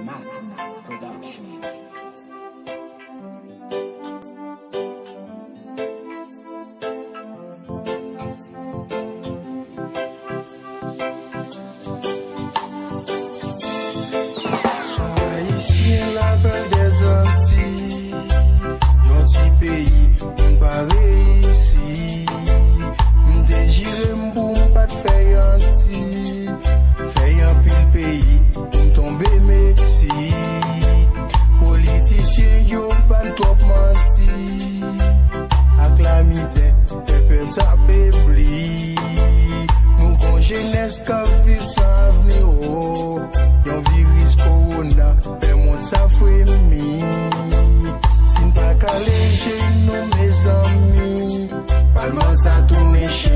Mathma Production. La belle des Antilles, yon ti pays, m'pa réussi. M'désire m'bou m'pas de fey anti, fey en pile pays, m'tombe Mexique. Politicien yon ban trop menti, ak la misère, peuple sa pebli. Nous kon jeunesse ka viv sans avenir, yon virus corona. Ça fait mi, si n'pas qu'à léger nous mes amis, parlement ça tourne chez